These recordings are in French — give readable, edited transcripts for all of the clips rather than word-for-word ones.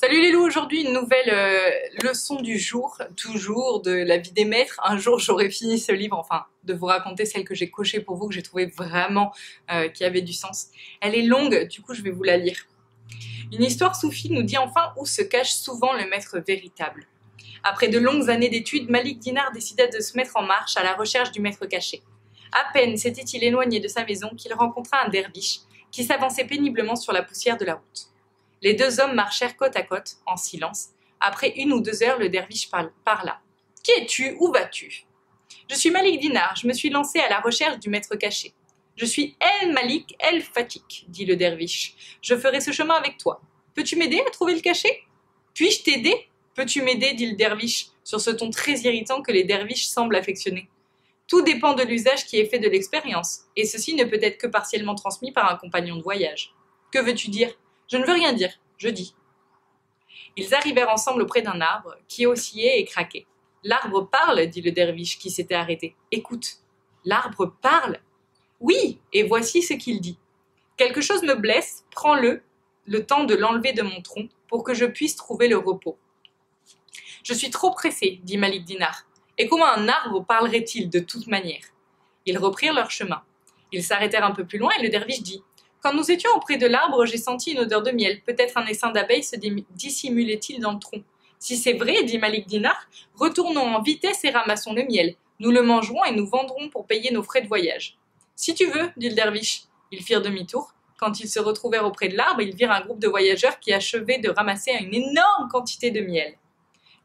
Salut les loups, aujourd'hui une nouvelle leçon du jour, toujours de la vie des maîtres. Un jour j'aurai fini ce livre, enfin de vous raconter celle que j'ai cochée pour vous, que j'ai trouvé vraiment qui avait du sens. Elle est longue, du coup je vais vous la lire. Une histoire soufie nous dit enfin où se cache souvent le maître véritable. Après de longues années d'études, Malik Dinar décida de se mettre en marche à la recherche du maître caché. À peine s'était-il éloigné de sa maison qu'il rencontra un derviche qui s'avançait péniblement sur la poussière de la route. Les deux hommes marchèrent côte à côte, en silence. Après 1 ou 2 heures, le derviche parla. « Qui es-tu? Où vas-tu » ? « Je suis Malik Dinar, je me suis lancé à la recherche du maître caché. »« Je suis El Malik El Fatik, » dit le derviche. « Je ferai ce chemin avec toi. Peux-tu m'aider à trouver le cachet ?»« Puis-je t'aider ? Peux-tu m'aider » dit le derviche, sur ce ton très irritant que les derviches semblent affectionner. Tout dépend de l'usage qui est fait de l'expérience, et ceci ne peut être que partiellement transmis par un compagnon de voyage. Que veux-tu dire ? Je ne veux rien dire, je dis. Ils arrivèrent ensemble auprès d'un arbre qui oscillait et craquait. L'arbre parle, dit le derviche qui s'était arrêté. Écoute, l'arbre parle ? Oui, et voici ce qu'il dit. Quelque chose me blesse, prends-le, le temps de l'enlever de mon tronc pour que je puisse trouver le repos. Je suis trop pressé, dit Malik Dinar. Et comment un arbre parlerait-il de toute manière ? Ils reprirent leur chemin. Ils s'arrêtèrent un peu plus loin et le derviche dit. Quand nous étions auprès de l'arbre, j'ai senti une odeur de miel. Peut-être un essaim d'abeilles se dissimulait-il dans le tronc. Si c'est vrai, dit Malik Dinar, retournons en vitesse et ramassons le miel. Nous le mangerons et nous vendrons pour payer nos frais de voyage. Si tu veux, dit le derviche. Ils firent demi-tour. Quand ils se retrouvèrent auprès de l'arbre, ils virent un groupe de voyageurs qui achevaient de ramasser une énorme quantité de miel.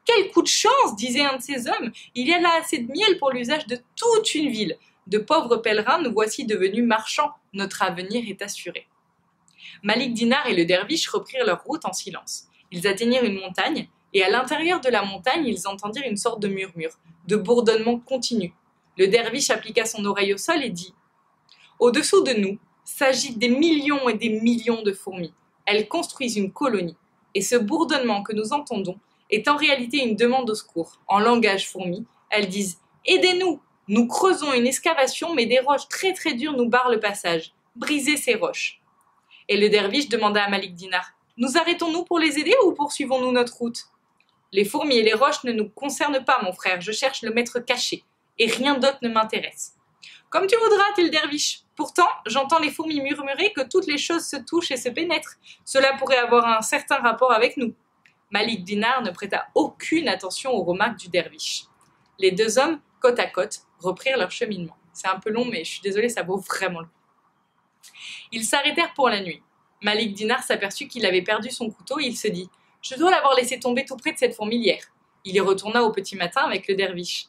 Quel coup de chance, disait un de ces hommes. Il y a là assez de miel pour l'usage de toute une ville. De pauvres pèlerins, nous voici devenus marchands. Notre avenir est assuré. Malik Dinar et le derviche reprirent leur route en silence. Ils atteignirent une montagne, et à l'intérieur de la montagne, ils entendirent une sorte de murmure, de bourdonnement continu. Le derviche appliqua son oreille au sol et dit « Au-dessous de nous s'agitent des millions et des millions de fourmis. Elles construisent une colonie, et ce bourdonnement que nous entendons est en réalité une demande au secours. En langage fourmi, elles disent « Aidez-nous !» Nous creusons une excavation, mais des roches très très dures nous barrent le passage. Brisez ces roches. Et le derviche demanda à Malik Dinar, nous arrêtons-nous pour les aider ou poursuivons-nous notre route ? Les fourmis et les roches ne nous concernent pas, mon frère, je cherche le maître caché, et rien d'autre ne m'intéresse. Comme tu voudras, dit le derviche. Pourtant, j'entends les fourmis murmurer que toutes les choses se touchent et se pénètrent. Cela pourrait avoir un certain rapport avec nous. Malik Dinar ne prêta aucune attention aux remarques du derviche. Les deux hommes, côte à côte, reprirent leur cheminement. C'est un peu long, mais je suis désolée, ça vaut vraiment le coup. Ils s'arrêtèrent pour la nuit. Malik Dinar s'aperçut qu'il avait perdu son couteau et il se dit « Je dois l'avoir laissé tomber tout près de cette fourmilière. » Il y retourna au petit matin avec le derviche.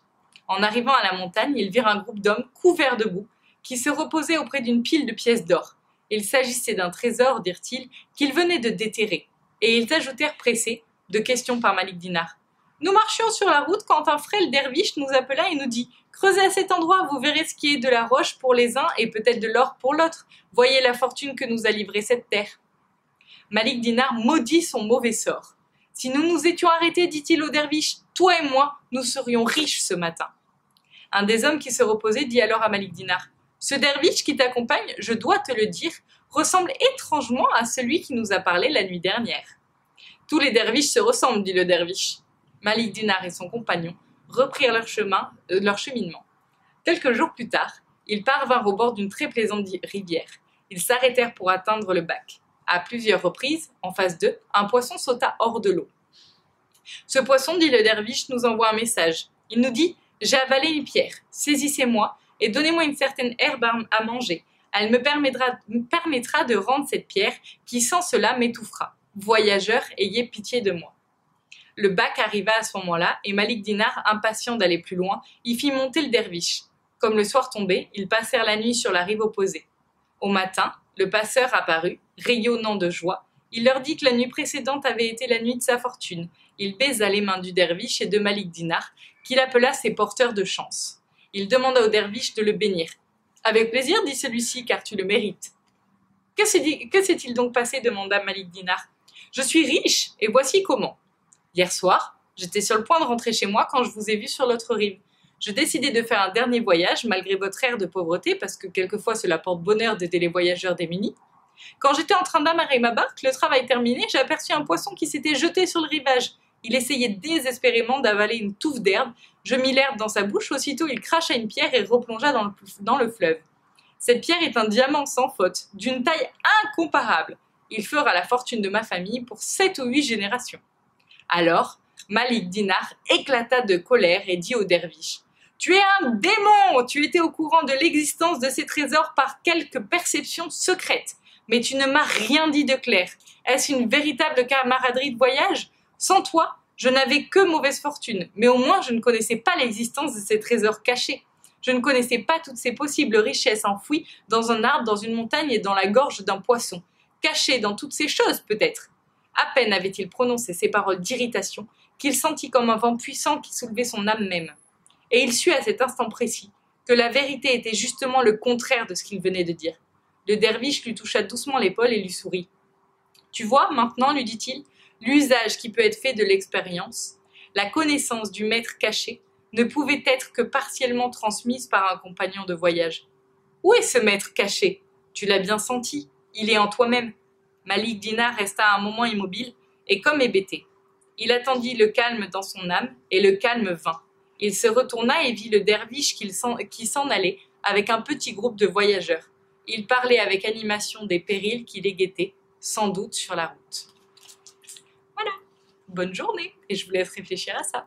En arrivant à la montagne, ils virent un groupe d'hommes couverts de boue qui se reposaient auprès d'une pile de pièces d'or. Il s'agissait d'un trésor, dirent-ils, qu'ils venaient de déterrer. Et ils ajoutèrent pressés, de questions par Malik Dinar. Nous marchions sur la route quand un frêle derviche nous appela et nous dit « Creusez à cet endroit, vous verrez ce qui est de la roche pour les uns et peut-être de l'or pour l'autre. Voyez la fortune que nous a livrée cette terre. » Malik Dinar maudit son mauvais sort. « Si nous nous étions arrêtés, dit-il au derviche, toi et moi, nous serions riches ce matin. » Un des hommes qui se reposait dit alors à Malik Dinar « Ce derviche qui t'accompagne, je dois te le dire, ressemble étrangement à celui qui nous a parlé la nuit dernière. » Tous les derviches se ressemblent, dit le derviche. Malik Dinar et son compagnon reprirent leur cheminement. Quelques jours plus tard, ils parvinrent au bord d'une très plaisante rivière. Ils s'arrêtèrent pour atteindre le bac. À plusieurs reprises, en face d'eux, un poisson sauta hors de l'eau. Ce poisson, dit le derviche, nous envoie un message. Il nous dit « J'ai avalé une pierre, saisissez-moi et donnez-moi une certaine herbe à manger. Elle me permettra de rendre cette pierre qui sans cela m'étouffera. Voyageurs, ayez pitié de moi. » Le bac arriva à ce moment-là, et Malik Dinar, impatient d'aller plus loin, y fit monter le derviche. Comme le soir tombait, ils passèrent la nuit sur la rive opposée. Au matin, le passeur apparut, rayonnant de joie. Il leur dit que la nuit précédente avait été la nuit de sa fortune. Il baisa les mains du derviche et de Malik Dinar, qu'il appela ses porteurs de chance. Il demanda au derviche de le bénir. « Avec plaisir, dit celui-ci, car tu le mérites. »« Que s'est-il donc passé » demanda Malik Dinar. « Je suis riche, et voici comment. Hier soir, j'étais sur le point de rentrer chez moi quand je vous ai vu sur l'autre rive. Je décidai de faire un dernier voyage, malgré votre air de pauvreté, parce que quelquefois cela porte bonheur d'aider les voyageurs démunis. Quand j'étais en train d'amarrer ma barque, le travail terminé, j'ai aperçu un poisson qui s'était jeté sur le rivage. Il essayait désespérément d'avaler une touffe d'herbe. Je mis l'herbe dans sa bouche, aussitôt il cracha une pierre et replongea dans le fleuve. Cette pierre est un diamant sans faute, d'une taille incomparable. Il fera la fortune de ma famille pour 7 ou 8 générations. Alors, Malik Dinar éclata de colère et dit au derviche: « Tu es un démon! Tu étais au courant de l'existence de ces trésors par quelque perception secrète. Mais tu ne m'as rien dit de clair. Est-ce une véritable camaraderie de voyage? Sans toi, je n'avais que mauvaise fortune, mais au moins je ne connaissais pas l'existence de ces trésors cachés. Je ne connaissais pas toutes ces possibles richesses enfouies dans un arbre, dans une montagne et dans la gorge d'un poisson. Cachées dans toutes ces choses, peut-être. » À peine avait-il prononcé ces paroles d'irritation qu'il sentit comme un vent puissant qui soulevait son âme même. Et il sut à cet instant précis que la vérité était justement le contraire de ce qu'il venait de dire. Le derviche lui toucha doucement l'épaule et lui sourit. « Tu vois, maintenant, lui dit-il, l'usage qui peut être fait de l'expérience, la connaissance du maître caché, ne pouvait être que partiellement transmise par un compagnon de voyage. Où est ce maître caché? Tu l'as bien senti, il est en toi-même. » Malik Dinar resta un moment immobile et comme hébété. Il attendit le calme dans son âme et le calme vint. Il se retourna et vit le derviche qui s'en allait avec un petit groupe de voyageurs. Il parlait avec animation des périls qui les guettaient, sans doute sur la route. Voilà, bonne journée et je vous laisse réfléchir à ça.